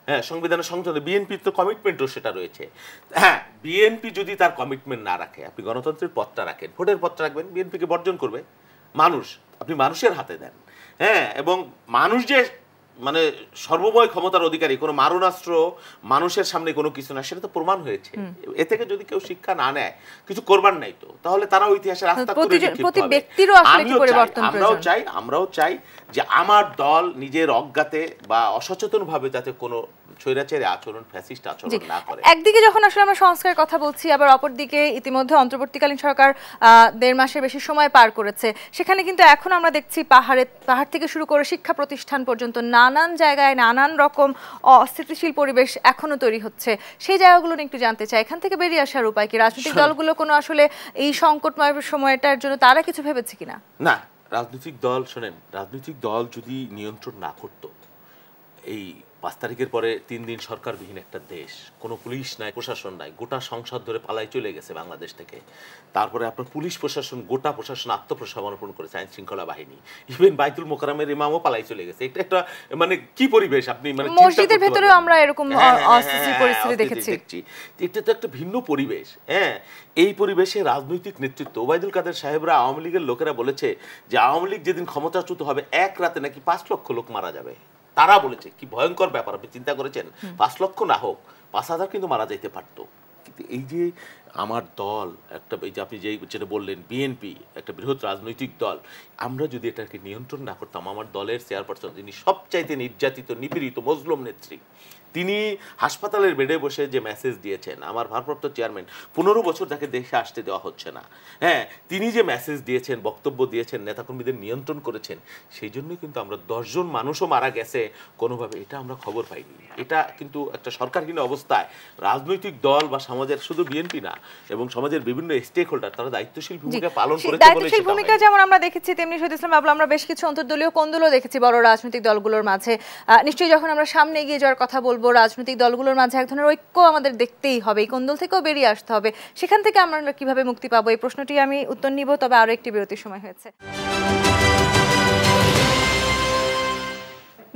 হ্যাঁ, সংবিধানের সংসদে বিএনপির তো কমিটমেন্টও সেটা রয়েছে। হ্যাঁ, বিএনপি যদি তার কমিটমেন্ট না রাখে, আপনি গণতন্ত্রের পথটা রাখেন, ভোটের পথটা রাখবেন, বিএনপিকে বর্জন করবে মানুষ, আপনি মানুষের হাতে দেন। হ্যাঁ, এবং মানুষ যে মানে সর্বময় ক্ষমতার অধিকারী, কোনো মারণাস্ত্র মানুষের সামনে কোনো কিছু না, সেটা তো প্রমাণ হয়েছে। এ থেকে যদি কেউ শিক্ষা না নেয়, কিছু করবার নাই, তো তাহলে তারাও ইতিহাসের রাস্তা করে আমরাও চাই যে আমার দল নিজের অজ্ঞাতে বা অসচেতন ভাবে যাতে কোনো স্বৈরাচারী আচরণ, ফ্যাসিস্ট আচরণ না করে। একদিকে যখন আসলে আমরা সংস্কারের কথা বলছি, আবার অপরদিকে ইতিমধ্যে অন্তর্বর্তীকালীন সরকার 1.5 মাসের বেশি সময় পার করেছে, সেখানে কিন্তু এখন আমরা দেখছি পাহাড় থেকে শুরু করে শিক্ষা প্রতিষ্ঠান পর্যন্ত নানান জায়গায় নানান রকম অস্থিতিশীল পরিবেশ এখনো তৈরি হচ্ছে। সেই জায়গাগুলো নিয়ে একটু জানতে চাই, এখান থেকে বেরিয়ে আসার উপায় কি? রাজনৈতিক দলগুলো কোনো আসলে এই সংকটময় সময়টার জন্য তারা কিছু ভেবেছে কিনা? না, রাজনৈতিক দল, শোনেন, রাজনৈতিক দল যদি নিয়ন্ত্রণ না করত, এই 5 তারিখের পরে 3 দিন সরকারবিহীন একটা দেশ, কোনো পুলিশ নাই, প্রশাসন নাই, গোটা সংসদ ধরে পালাই চলে গেছে বাংলাদেশ থেকে। তারপরে আপনার পুলিশ প্রশাসন, গোটা প্রশাসন আত্মসমর্পণ করেছে, আইন শৃঙ্খলা বাহিনী, ইভেন বাইতুল মোকাররমের ইমামও পালাই চলে গেছে। এটা একটা মানে কি পরিবেশ আপনি মানে মসজিদের ভেতরেও আমরা এরকম অস্থিতিশীল পরিস্থিতি দেখেছি। এটা তো একটা ভিন্ন পরিবেশ। হ্যাঁ, এই পরিবেশে রাজনৈতিক নেতৃত্ব, ওবায়দুল কাদের সাহেবরা, আওয়ামী লীগের লোকেরা বলেছে যে আওয়ামী লীগ যেদিন ক্ষমতাচ্যুত হবে এক রাতে নাকি 5 লক্ষ লোক মারা যাবে। তারা বলেছে, কি ভয়ঙ্কর ব্যাপার, আপনি চিন্তা করেছেন? 5 লক্ষ না হোক, 5,000 কিন্তু মারা যেতে পারতো। কিন্তু এই যে আমার দল একটা, এই যে আপনি যেটা বললেন বিএনপি একটা বৃহৎ রাজনৈতিক দল, আমরা যদি এটাকে নিয়ন্ত্রণ না করতাম, আমার দলের চেয়ারপারসন যিনি সবচাইতে নির্যাতিত নিপীড়িত মজলুম নেত্রী, তিনি হাসপাতালের বেডে বসে যে মেসেজ দিয়েছেন, আমার ভারপ্রাপ্ত চেয়ারম্যান 15 বছর তাকে দেশে আসতে দেওয়া হচ্ছে না, হ্যাঁ, তিনি যে মেসেজ দিয়েছেন, বক্তব্য দিয়েছেন, নেতাকর্মীদের নিয়ন্ত্রণ করেছেন, সেই জন্যই কিন্তু আমরা 10 জন মানুষও মারা গেছে কোনোভাবে, এটা আমরা খবর পাইনি। এটা কিন্তু একটা সরকারহীন অবস্থায় রাজনৈতিক দল বা সমাজের, শুধু বিএনপি না এবং সমাজের বিভিন্ন স্টেক হোল্ডার, তারা দায়িত্বশীল ভূমিকা পালন করেছে। দায়িত্বশীল ভূমিকা যেমন আমরা দেখেছি, তেমনি শহীদ ইসলাম বাবুল আমরা বেশ কিছু অন্তর্দলীয় কোন্দলও দেখেছি বড় রাজনৈতিক দলগুলোর মাঝে। নিশ্চয়ই যখন আমরা সামনে এগিয়ে যাওয়ার কথা বলবো, রাজনৈতিক দলগুলোর মাঝে এক ধরনের ঐক্য আমাদের দেখতেই হবে, এই কোন্দল থেকেও বেরিয়ে আসতে হবে। সেখান থেকে আমরা কিভাবে মুক্তি পাবো, এই প্রশ্নটি আমি উত্তর নিব, তবে আরো একটি বিরতির সময় হয়েছে।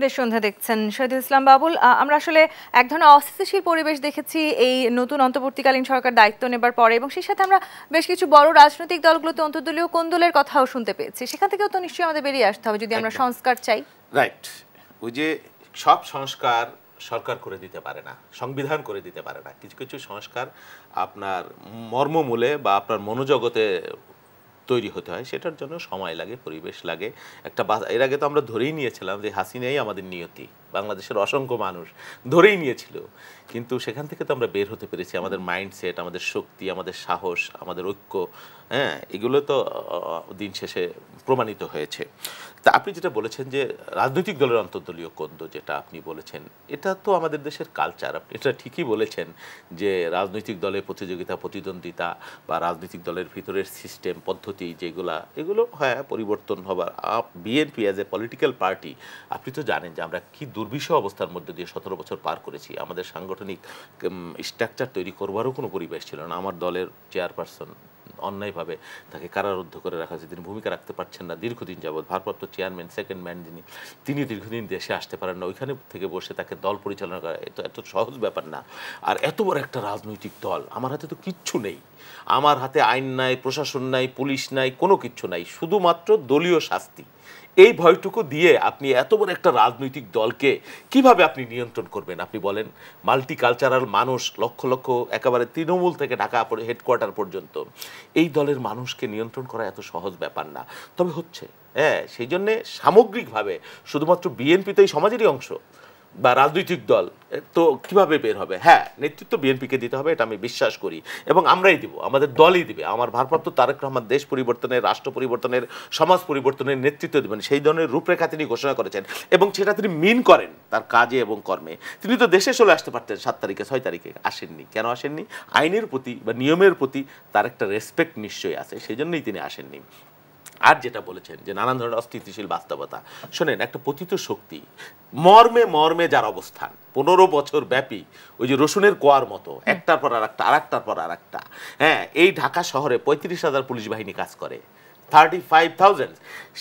দেশ সন্ধ্যা দেখছেন, শহীদ ইসলাম বাবুল। আমরা আসলে এক ধরনের অস্থিতিশীল পরিবেশ দেখেছি এই নতুন অন্তর্বর্তীকালীন সরকার দায়িত্ব নেবার পরে, এবং সেই সাথে আমরা বেশ কিছু বড় রাজনৈতিক দলগুলোতে অন্তর্দলীয় কোন্দলের কথাও শুনতে পেয়েছি। সেখান থেকেও তো নিশ্চয়ই আমাদের বেরিয়ে আসতে হবে যদি আমরা সংস্কার চাই। রাইট, ওই যে সব সংস্কার সরকার করে দিতে পারে না, সংবিধান করে দিতে পারে না। কিছু কিছু সংস্কার আপনার মর্মমূলে বা আপনার মনোজগতে তৈরি হতে হয়, সেটার জন্য সময় লাগে, পরিবেশ লাগে। একটা এর আগে তো আমরা ধরেই নিয়েছিলাম যে হাসিনাই আমাদের নিয়তি, বাংলাদেশের অসংখ্য মানুষ ধরেই নিয়েছিল, কিন্তু সেখান থেকে তো আমরা বের হতে পেরেছি। আমাদের মাইন্ডসেট, আমাদের শক্তি, আমাদের সাহস, আমাদের ঐক্য, হ্যাঁ, এগুলো তো দিন শেষে প্রমাণিত হয়েছে। তা আপনি যেটা বলেছেন যে রাজনৈতিক দলের অন্তর্দলীয় কোন্দল, যেটা আপনি বলেছেন, এটা তো আমাদের দেশের কালচার। আপনি এটা ঠিকই বলেছেন যে রাজনৈতিক দলের প্রতিযোগিতা, প্রতিদ্বন্দ্বিতা বা রাজনৈতিক দলের ভিতরের সিস্টেম পদ্ধতি এগুলো হ্যাঁ পরিবর্তন হবার। BNP as a political party, আপনি তো জানেন যে আমরা কি দুর্বিষহ অবস্থার মধ্যে দিয়ে 17 বছর পার করেছি। আমাদের সাংগঠনিক স্ট্রাকচার তৈরি করবারও কোনো পরিবেশ ছিল না। আমার দলের চেয়ারপারসন অন্যায়ভাবে তাকে কারারুদ্ধ করে রাখা হয়েছে, তিনি ভূমিকা রাখতে পারছেন না দীর্ঘদিন যাবৎ। ভারপ্রাপ্ত চেয়ারম্যান, সেকেন্ড ম্যান তিনি দীর্ঘদিন দেশে আসতে পারেন না, ওইখানে থেকে বসে তাকে দল পরিচালনা করা এত সহজ ব্যাপার না। আর এত বড় একটা রাজনৈতিক দল, আমার হাতে তো কিচ্ছু নেই, আমার হাতে আইন নাই, প্রশাসন নাই, পুলিশ নাই, কোনো কিচ্ছু নাই, শুধুমাত্র দলীয় শাস্তি। এই ভয়টুকু দিয়ে আপনি এত বড় একটা রাজনৈতিক দলকে কিভাবে আপনি নিয়ন্ত্রণ করবেন? আপনি বলেন, মাল্টিকালচারাল মানুষ, লক্ষ লক্ষ, একেবারে তৃণমূল থেকে ঢাকা হেডকোয়ার্টার পর্যন্ত, এই দলের মানুষকে নিয়ন্ত্রণ করা এত সহজ ব্যাপার না। তবে হচ্ছে, হ্যাঁ, সেই জন্যে সামগ্রিকভাবে শুধুমাত্র বিএনপি তো এই সমাজেরই অংশ বা রাজনৈতিক দল, তো কিভাবে বের হবে? হ্যাঁ, নেতৃত্ব বিএনপিকে দিতে হবে, এটা আমি বিশ্বাস করি, এবং আমরাই দিব, আমাদের দলই দিবে। আমার ভারপ্রাপ্ত তারেক রহমান দেশ পরিবর্তনের, রাষ্ট্র পরিবর্তনের, সমাজ পরিবর্তনের নেতৃত্ব দেবেন, সেই ধরনের রূপরেখা তিনি ঘোষণা করেছেন এবং সেটা তিনি মিন করেন তার কাজে এবং কর্মে। তিনি তো দেশে চলে আসতে পারতেন 7 তারিখে, 6 তারিখে, আসেননি। কেন আসেননি? আইনের প্রতি বা নিয়মের প্রতি তার একটা রেসপেক্ট নিশ্চয়ই আছে, সেই জন্যই তিনি আসেননি। আর যেটা বলেছেন যে নানান ধরনের অস্থিতিশীল বাস্তবতা, শোনেন, একটা পতিত শক্তি, মর্মে মর্মে যার অবস্থান 15 বছর ব্যাপী, ওই যে রসুনের কোয়ার মতো, একটার পর আরেকটা, আরেকটার পর আরেকটা। হ্যাঁ, এই ঢাকা শহরে 35,000 পুলিশ বাহিনী কাজ করে, 35,000।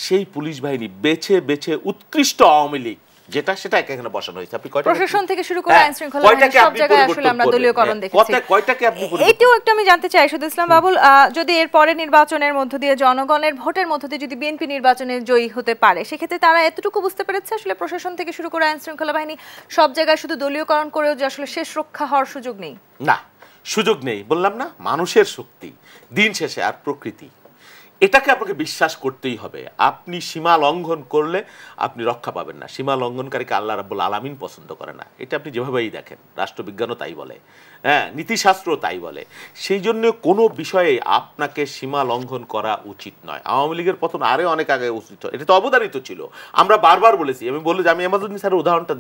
সেই পুলিশ বাহিনী বেছে বেছে উৎকৃষ্ট আওয়ামী লীগ যেটা, সেটা এখানে বসানো হয়েছে। আপনি কয়টা প্রশাসন থেকে শুরু করে আইন শৃঙ্খলা সব জায়গায় আসলে আমরা দলীয়করণ দেখেছি। কয়টাকে আপনি এটাও একটু আমি জানতে চাই শহীদ ইসলাম বাবুল, যদি এর পরে নির্বাচনের মধ্য দিয়ে, জনগণের ভোটের মধ্য দিয়ে যদি বিএনপি নির্বাচনে জয়ী হতে পারে, সেক্ষেত্রে তারা এতটুকু বুঝতে পেরেছে আসলে প্রশাসন থেকে শুরু করে আইন শৃঙ্খলা বাহিনী সব জায়গায় শুধু দলীয়করণ করেও যে আসলে শেষ রক্ষা হওয়ার সুযোগ নেই? না, সুযোগ নেই, বললাম না, মানুষের শক্তি দিন শেষে আর প্রকৃতি, এটাকে আপনাকে বিশ্বাস করতেই হবে। আপনি সীমা লঙ্ঘন করলে আপনি রক্ষা পাবেন না। সীমা লঙ্ঘনকারীকে আল্লাহ রাব্বুল আলামিন পছন্দ করে না, এটা আপনি যেভাবেই দেখেন, রাষ্ট্রবিজ্ঞানও তাই বলে, হ্যাঁ, নীতিশাস্ত্র তাই বলে। সেই জন্য কোনো বিষয়ে আপনাকে সীমা লঙ্ঘন করা উচিত নয়। আওয়ামী লীগের পতন আরে অনেক আগে উচিত, এটা তো অবধারিত ছিল, আমরা বারবার বলেছি। আমি বলি যে আমি এমাজুদ্দিন স্যারের উদাহরণটা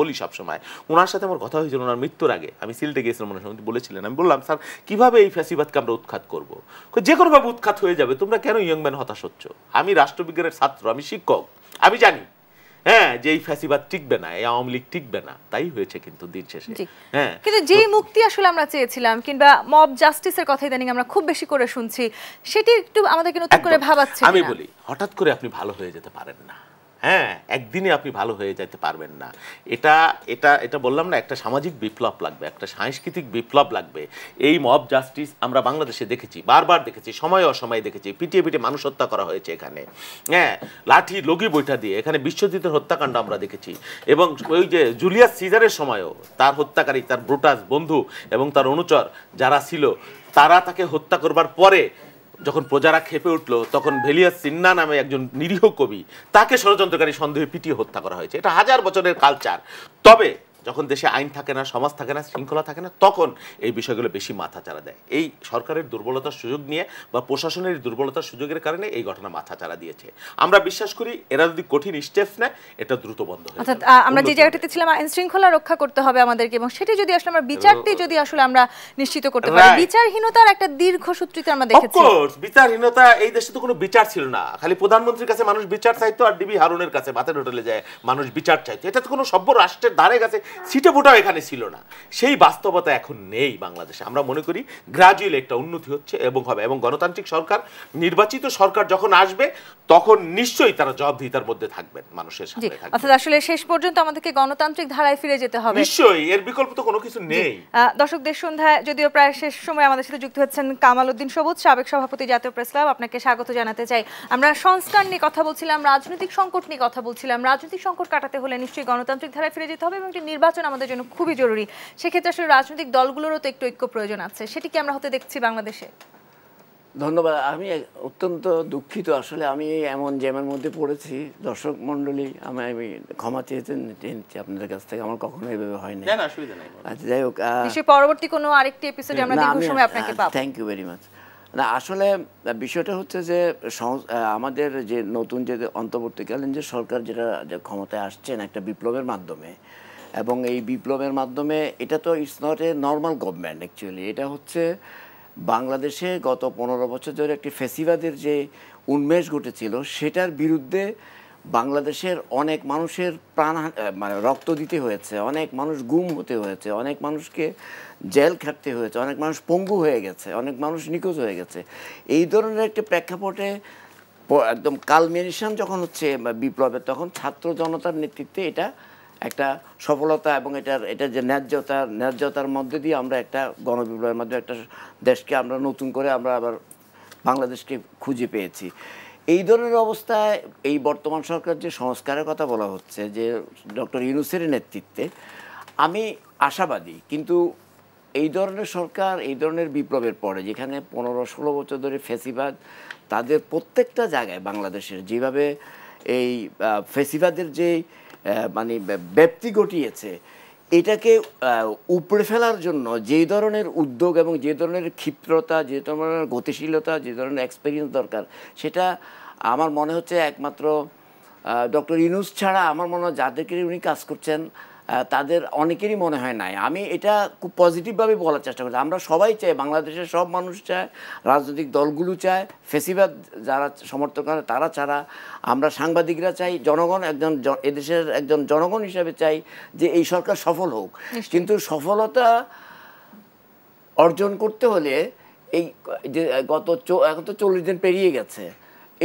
বলি সবসময়। ওনার সাথে আমার কথা হয়েছিল ওনার মৃত্যুর আগে, আমি সিলেটে গিয়েছিলাম, ওনার সঙ্গে বলেছিলেন, আমি বললাম, স্যার কিভাবে এই ফ্যাসিবাদকে আমরা উৎখাত করবো? যে কোনোভাবে উৎখাত হয়ে যাবে, তোমরা কেন ইয়ং ম্যান হতাশ হচ্ছ? আমি রাষ্ট্রবিজ্ঞানের ছাত্র, আমি শিক্ষক, আমি জানি হ্যাঁ, যে এই ফ্যাসিবাদ টিকবে না, এই আওয়ামী লীগ টিকবে না, তাই হয়েছে কিন্তু দিন শেষে। হ্যাঁ, কিন্তু যে মুক্তি আসলে আমরা চেয়েছিলাম, কিংবা মব জাস্টিসের কথা ইদানিং আমরা খুব বেশি করে শুনছি, সেটি একটু আমাদেরকে নতুন করে ভাবাচ্ছে। আমি বলি, হঠাৎ করে আপনি ভালো হয়ে যেতে পারেন না। হ্যাঁ, একদিনে আপনি ভালো হয়ে যেতে পারবেন না। এটা এটা এটা বললাম না, একটা সামাজিক বিপ্লব লাগবে, একটা সাংস্কৃতিক বিপ্লব লাগবে। এই মব জাস্টিস আমরা বাংলাদেশে দেখেছি, বারবার দেখেছি, সময় অসময়ে দেখেছি। পিটিয়ে পিটিয়ে মানুষ হত্যা করা হয়েছে এখানে। হ্যাঁ, লাঠি লগি বৈঠা দিয়ে এখানে বিশ্বজিতের হত্যাকাণ্ড আমরা দেখেছি। এবং ওই যে জুলিয়াস সিজারের সময়ও তার হত্যাকারী, তার ব্রুটাস বন্ধু এবং তার অনুচর যারা ছিল, তারা তাকে হত্যা করবার পরে যখন প্রজারা খেপে উঠল, তখন ভেলিয়াস সিন্না নামে একজন নিরীহ কবি, তাকে ষড়যন্ত্রকারী সন্দেহে পিটিয়ে হত্যা করা হয়েছে। এটা হাজার বছরের কালচার। তবে যখন দেশে আইন থাকে না, সমাজ থাকে না, শৃঙ্খলা থাকে না, তখন এই বিষয়গুলো বেশি মাথাচাড়া দেয়। এই সরকারের দুর্বলতার সুযোগ নিয়ে বা প্রশাসনের দুর্বলতার সুযোগের কারণে এই ঘটনা মাথাচাড়া দিয়েছে। আমরা বিশ্বাস করি এরা যদি কঠিন স্টেপস নেয়, এটা দ্রুত বন্ধ হয়ে যাবে। অর্থাৎ আমরা যে জায়গাটাতে ছিলাম, আইন শৃঙ্খলা রক্ষা করতে হবে আমাদেরকে, এবং সেটা যদি আসলে আমরা বিচারটি যদি আসলে আমরা নিশ্চিত করতে পারি। বিচারহীনতার একটা দীর্ঘসূত্রিতা আমরা দেখেছি। অফকোর্স, বিচারহীনতা, এই দেশে তো কোনো বিচার ছিল না। খালি প্রধানমন্ত্রীর কাছে মানুষ বিচার চাইতো, আর ডিবি হারুনের কাছে ভাতের হোটেলে যায় মানুষ বিচার চাইতো। এটা তো কোনো সভ্য রাষ্ট্রের ধারে কাছে সিটে ফোটাও এখানে ছিল না। সেই বাস্তবতা এখন নেই বাংলাদেশে। আমরা মনে করি গ্রাজুয়ালি একটা উন্নতি হচ্ছে এবং হবে, এবং গণতান্ত্রিক সরকার, নির্বাচিত সরকার যখন আসবে, তখন নিশ্চয়ই তারা জবাবদিহিতার মধ্যে থাকবেন, মানুষের সামনে থাকবেন। অর্থাৎ আসলে শেষ পর্যন্ত আমাদেরকে গণতান্ত্রিক ধারায় ফিরে যেতে হবে। নিশ্চয়ই, এর বিকল্প তো কোনো কিছু নেই। দর্শক, দেশ সন্ধ্যায় যদিও প্রায় শেষ সময় আমাদের সাথে যুক্ত হচ্ছেন কামাল উদ্দিন সবুজ, সাবেক সভাপতি জাতীয় প্রেস ক্লাব। আপনাকে স্বাগত জানাতে চাই। আমরা সংস্কার নিয়ে কথা বলছিলাম, রাজনৈতিক সংকট নিয়ে কথা বলছিলাম। রাজনৈতিক সংকট কাটাতে হলে নিশ্চয়ই গণতান্ত্রিক ধারায় ফিরে যেতে হবে, এবং একটি নির্বাচন আমাদের জন্য খুবই জরুরি। সেক্ষেত্রে আসলে রাজনৈতিক দলগুলোরও তো একটু ঐক্য প্রয়োজন আছে। সেটি কি আমরা হতে দেখছি বাংলাদেশে? ধন্যবাদ। আমি অত্যন্ত দুঃখিত, আসলে আমি এমন জ্যামের মধ্যে পড়েছি। দর্শক মন্ডলী, আমি ক্ষমা চেয়েছেন আপনাদের কাছ থেকে, আমার কখনো এভাবে হয়নি। আচ্ছা, যাই হোক, পরবর্তী কোনো আরেকটি এপিসোডে আমরা দীর্ঘ সময় আপনাকে পাবো। Thank you very much. না, আসলে বিষয়টা হচ্ছে যে আমাদের যে নতুন যে অন্তর্বর্তীকালীন যে সরকার যেটা ক্ষমতায় আসছেন একটা বিপ্লবের মাধ্যমে, এবং এই বিপ্লবের মাধ্যমে এটা তো it's not a normal government actually. এটা হচ্ছে বাংলাদেশে গত 15 বছর ধরে একটি ফ্যাসিবাদের যে উন্মেষ ঘটেছিল, সেটার বিরুদ্ধে বাংলাদেশের অনেক মানুষের প্রাণ মানে রক্ত দিতে হয়েছে, অনেক মানুষ গুম হতে হয়েছে, অনেক মানুষকে জেল খাটতে হয়েছে, অনেক মানুষ পঙ্গু হয়ে গেছে, অনেক মানুষ নিখোঁজ হয়ে গেছে। এই ধরনের একটি প্রেক্ষাপটে একদম কালমিনেশন যখন হচ্ছে বিপ্লবের, তখন ছাত্র জনতার নেতৃত্বে এটা একটা সফলতা, এবং এটা যে ন্যায্যতার মধ্যে দিয়ে আমরা একটা গণবিপ্লবের মাধ্যমে একটা দেশকে আমরা নতুন করে আমরা আবার বাংলাদেশকে খুঁজে পেয়েছি। এই ধরনের অবস্থায় এই বর্তমান সরকার যে সংস্কারের কথা বলা হচ্ছে, যে ডক্টর ইউনূসের নেতৃত্বে, আমি আশাবাদী। কিন্তু এই ধরনের সরকার, এই ধরনের বিপ্লবের পরে, যেখানে 15-16 বছর ধরে ফ্যাসিবাদ তাদের প্রত্যেকটা জায়গায় বাংলাদেশের যেভাবে এই ফ্যাসিবাদের যে মানে ব্যাপ্তি ঘটিয়েছে, এটাকে উপড়ে ফেলার জন্য যে ধরনের উদ্যোগ এবং যে ধরনের ক্ষিপ্রতা, যে ধরনের গতিশীলতা, যে ধরনের এক্সপেরিয়েন্স দরকার, সেটা আমার মনে হচ্ছে একমাত্র ডক্টর ইউনূস ছাড়া আমার মনে হয় যাদেরকে উনি কাজ করছেন তাদের অনেকেরই মনে হয় নাই। আমি এটা খুব পজিটিভভাবে বলার চেষ্টা করছি। আমরা সবাই চাই, বাংলাদেশের সব মানুষ চায়, রাজনৈতিক দলগুলো চায়, ফ্যাসিবাদ যারা সমর্থন করে তারা ছাড়া আমরা সাংবাদিকরা চাই, জনগণ এদেশের একজন জনগণ হিসাবে চাই যে এই সরকার সফল হোক। কিন্তু সফলতা অর্জন করতে হলে এই যে এখন তো 40 দিন পেরিয়ে গেছে,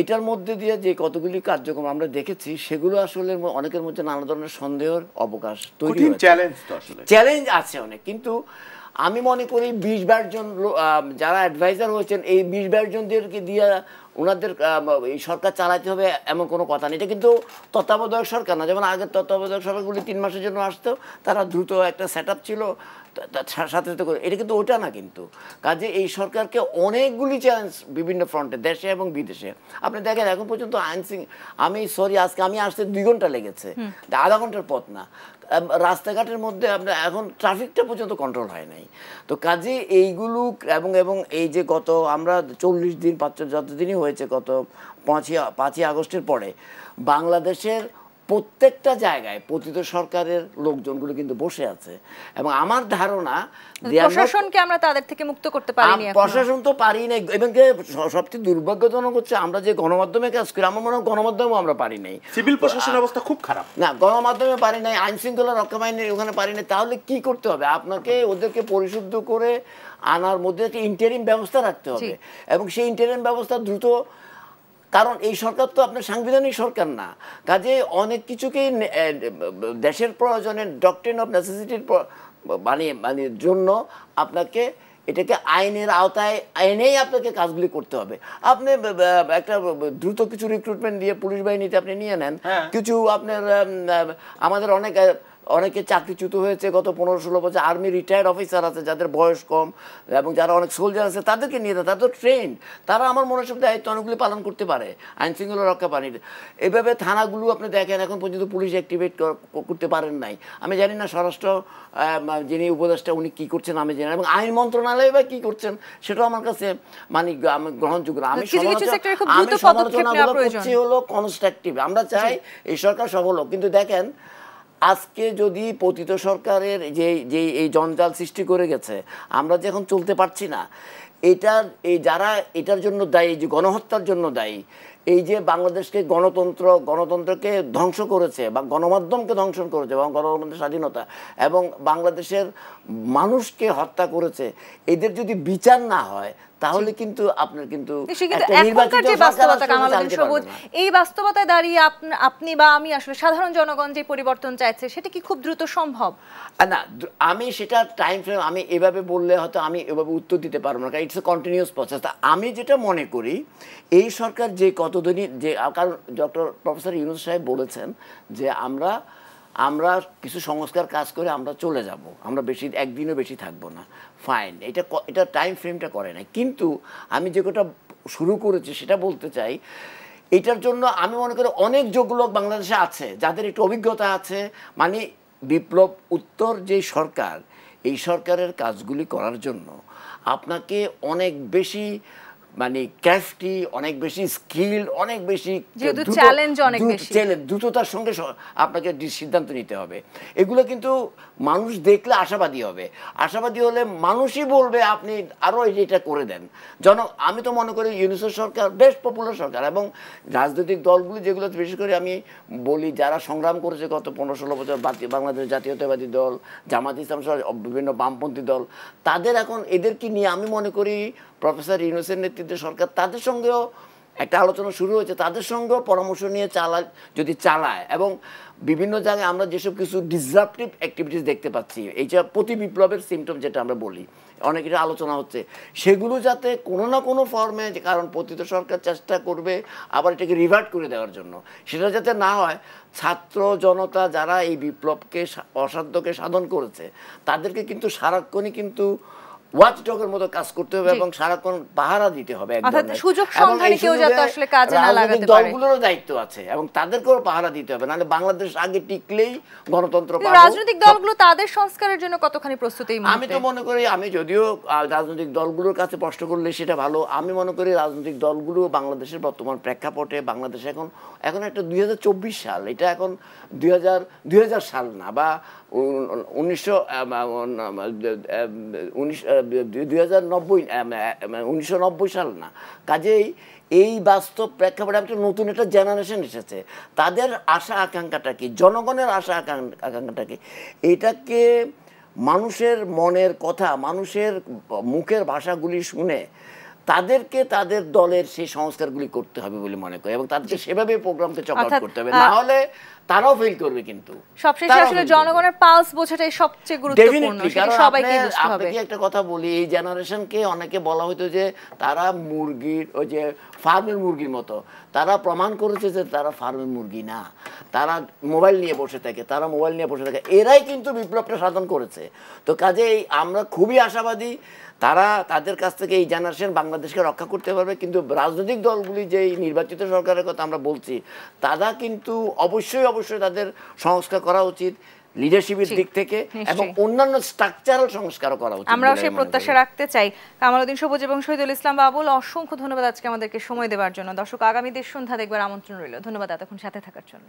এটার মধ্যে দিয়ে যে কতগুলি কার্যক্রম আমরা দেখেছি, সেগুলো আসলে অনেকের মধ্যে নানা ধরনের সন্দেহের অবকাশ তৈরি হয়েছে। চ্যালেঞ্জ আছে অনেক, কিন্তু আমি মনে করি 20-22 জন যারা অ্যাডভাইজার হয়েছেন, এই 20-22 জনদেরকে দিয়ে ওনাদের এই সরকার চালাতে হবে এমন কোনো কথা নেই। এটা কিন্তু তত্ত্বাবধায়ক সরকার না, যেমন আগের তত্ত্বাবধায়ক সরকারগুলি 3 মাসের জন্য আসতো, তারা দ্রুত একটা সেট আপ ছিল সাথে সাথে করে, এটা কিন্তু ওটা না। কিন্তু কাজে এই সরকারকে অনেকগুলি চ্যালেঞ্জ বিভিন্ন ফ্রন্টে, দেশে এবং বিদেশে। আপনি দেখেন এখন পর্যন্ত আজকে আমি আসতে 2 ঘন্টা লেগেছে, আধা ঘন্টার পথ না। রাস্তাঘাটের মধ্যে আপনার এখন ট্রাফিকটা পর্যন্ত কন্ট্রোল হয় নাই। তো কাজে এইগুলো এবং এই যে গত আমরা 40 দিন যতদিনই হয়েছে, গত 5ই আগস্টের পরে বাংলাদেশের প্রত্যেকটা জায়গায় পতিত সরকারের লোকজনগুলো কিন্তু বসে আছে এবং আমার ধারণা প্রশাসনকে আমরা তাদের থেকে মুক্ত করতে পারিনি এখনো। প্রশাসন তো পারি না এবং সবচেয়ে দুর্ভাগ্যজনক হচ্ছে আমরা যে গণমাধ্যমে কাজ করি আমার মনে হয় গণমাধ্যমেও আমরা পারি নাই, সিভিল প্রশাসনের অবস্থা খুব খারাপ। না গণমাধ্যমে পারি নাই, আইন শৃঙ্খলা রক্ষা বাহিনীর ওখানে পারি নাই, তাহলে কি করতে হবে? আপনাকে ওদেরকে পরিশুদ্ধ করে আনার মধ্যে একটা ইন্টারিম ব্যবস্থা রাখতে হবে এবং সেই ইন্টারিম ব্যবস্থা দ্রুত, কারণ এই সরকার তো আপনার সাংবিধানিক সরকার না, কাজে অনেক কিছুকেই দেশের প্রয়োজনে ডক্ট্রিন অফ নেসেসিটির মানে জন্য আপনাকে এটাকে আইনের আওতায় এনেই আপনাকে কাজগুলি করতে হবে। আপনি একটা দ্রুত কিছু রিক্রুটমেন্ট দিয়ে পুলিশ বাহিনীতে আপনি নিয়ে নেন, কিছু আপনার আমাদের অনেকে চাকরিচ্যুত হয়েছে গত 15-16 বছর, আর্মি রিটায়ার্ড অফিসার আছে যাদের বয়স কম এবং যারা অনেক সোলজার আছে তাদেরকে নিয়ে দেয়, তারা তো ট্রেন, তারা আমার মনে হয় দায়িত্ব অনেকগুলি পালন করতে পারে আইন শৃঙ্খলা রক্ষা বাহিনীর। এভাবে থানাগুলো আপনি দেখেন এখন পর্যন্ত পুলিশ অ্যাক্টিভেট করতে পারেন নাই। আমি জানি না স্বরাষ্ট্র যিনি উপদেষ্টা উনি কী করছেন আমি জানি না, এবং আইন মন্ত্রণালয় বা কী করছেন সেটাও আমার কাছে মানে গ্রহণযোগ্য না। আমি সমালোচনাগুলো করছি হলো কনস্ট্রাকটিভ, আমরা চাই এই সরকার সফল হোক, কিন্তু দেখেন আজকে যদি পতিত সরকারের যে এই জঞ্জাল সৃষ্টি করে গেছে আমরা যে এখন চলতে পারছি না, যারা এটার জন্য দায়ী, যে গণহত্যার জন্য দায়ী, এই যে বাংলাদেশকে গণতন্ত্রকে ধ্বংস করেছে বা গণমাধ্যমকে ধ্বংস করেছে এবং গণমাধ্যমের স্বাধীনতা এবং বাংলাদেশের মানুষকে হত্যা করেছে, এদের যদি বিচার না হয় তাহলে কিন্তু আপনার কিন্তু এই বাস্তবতায় দাঁড়িয়ে আপনি বা আমি আসলে সাধারণ জনগণ যে পরিবর্তন চাইছে সেটা কি খুব দ্রুত সম্ভব? না, আমি সেটা টাইম ফ্রেম আমি এভাবে বললে হয়তো আমি এভাবে উত্তর দিতে পারবো না, কারণ ইটস এ কন্টিনিউয়াস প্রসেস। আমি যেটা মনে করি এই সরকার যে কতদিনই যে, কারণ ডক্টর প্রফেসর ইউনূস সাহেব বলেছেন যে আমরা কিছু সংস্কার কাজ করে আমরা চলে যাব, আমরা বেশি একদিনও বেশি থাকবো না, ফাইন, এটা টাইম ফ্রেমটা করে না। কিন্তু আমি যে কটা শুরু করেছি সেটা বলতে চাই, এটার জন্য আমি মনে করি অনেক যোগ্য লোক বাংলাদেশে আছে যাদের একটু অভিজ্ঞতা আছে, মানে বিপ্লব উত্তর যে সরকার, এই সরকারের কাজগুলি করার জন্য আপনাকে অনেক বেশি মানে ক্যাফটি, অনেক বেশি স্কিল, অনেক বেশি দ্রুততার সঙ্গে আপনাকে সিদ্ধান্ত নিতে হবে। এগুলো কিন্তু মানুষ দেখলে আশাবাদী হবে, আশাবাদী হলে মানুষই বলবে আপনি আরও এটা করে দেন। আমি তো মনে করি ইউনূসের সরকার বেশ পপুলার সরকার এবং রাজনৈতিক দলগুলি যেগুলো বিশেষ করে আমি বলি যারা সংগ্রাম করেছে গত 15-16 বছর, বাংলাদেশ জাতীয়তাবাদী দল, জামাত ইসলাম সহ বিভিন্ন বামপন্থী দল, তাদের এখন এদেরকে নিয়ে আমি মনে করি প্রফেসর ইউনূসের নেতৃত্বে সরকার তাদের সঙ্গেও একটা আলোচনা শুরু হয়েছে, তাদের সঙ্গেও পরামর্শ নিয়ে যদি চালায় এবং বিভিন্ন জায়গায় আমরা যেসব কিছু ডিসরাপটিভ অ্যাক্টিভিটিস দেখতে পাচ্ছি, এইটা প্রতি বিপ্লবের সিমটম যেটা আমরা বলি, অনেক এটা আলোচনা হচ্ছে, সেগুলো যাতে কোনো না কোনো ফর্মে, কারণ পতিত সরকার চেষ্টা করবে আবার এটাকে রিভার্ট করে দেওয়ার জন্য, সেটা যাতে না হয়, ছাত্র জনতা যারা এই বিপ্লবকে অসাধ্যকে সাধন করেছে তাদেরকে কিন্তু সারাক্ষণই কিন্তু ওয়াচডগের মতো কাজ করতে হবে এবং সারাক্ষণ পাহারা দিতে হবে। দলগুলোরও দায়িত্ব আছে এবং তাদেরকেও পাহারা দিতে হবে, নাহলে বাংলাদেশ আগে টিকলেই গণতন্ত্র পাবে। রাজনৈতিক দলগুলো তাদের সংস্কারের জন্য কতখানি প্রস্তুত? আমি তো মনে করি, আমি যদিও রাজনৈতিক দলগুলোর কাছে প্রশ্ন করলে সেটা ভালো, আমি মনে করি রাজনৈতিক দলগুলো বাংলাদেশের বর্তমান প্রেক্ষাপটে, বাংলাদেশে এখন একটা 2024 সাল, এটা এখন 2000 সাল না, বা 1990 সাল না, কাজেই এই বাস্তব প্রেক্ষাপটে একটা নতুন একটা জেনারেশন এসেছে, তাদের আশা আকাঙ্ক্ষাটা কি, জনগণের আশা আকাঙ্ক্ষাটা কি, এটাকে মানুষের মনের কথা, মানুষের মুখের ভাষাগুলি শুনে তাদেরকে তাদের দলের সেই সংস্কারগুলি করতে হবে বলে মনে করি এবং তাদেরকে সেভাবে প্রোগ্রামকে চকআউট করতে হবে, না হলে তারাও ফেল করবে। কিন্তু সবশেষে আসলে জনগণের পালস বোঝাটাই সবচেয়ে গুরুত্বপূর্ণ, সেটা সবাইকে বুঝতে হবে। আপনাকে একটা কথা বলি, এই জেনারেশনকে অনেকে বলা হতো যে তারা মুরগির, ওই যে ফার্মের মুরগির মতো, তারা প্রমাণ করেছে যে তারা ফার্মের মুরগি না, তারা মোবাইল নিয়ে বসে থাকে, এরাই কিন্তু বিপ্লবটা সাধন করেছে। তো কাজেই আমরা খুবই আশাবাদী তাদের কাছ থেকে এই জেনারেশন বাংলাদেশকে রক্ষা করতে পারবে। কিন্তু রাজনৈতিক দলগুলি যে নির্বাচিত সরকারের কথা আমরা বলছি, তারা কিন্তু অবশ্যই তাদের সংস্কার করা উচিত লিডারশিপের দিক থেকে এবং অন্যান্য স্ট্রাকচারাল সংস্কারও করা উচিত। আমরাও সেই প্রত্যাশা রাখতে চাই। কামালউদ্দিন সবুজ এবং শহীদুল ইসলাম বাবুল, অসংখ্য ধন্যবাদ আজকে আমাদেরকে সময় দেওয়ার জন্য। দর্শক, আগামী দেশ সন্ধ্যা দেখবার আমন্ত্রণ রইল। ধন্যবাদ এতক্ষণ সাথে থাকার জন্য।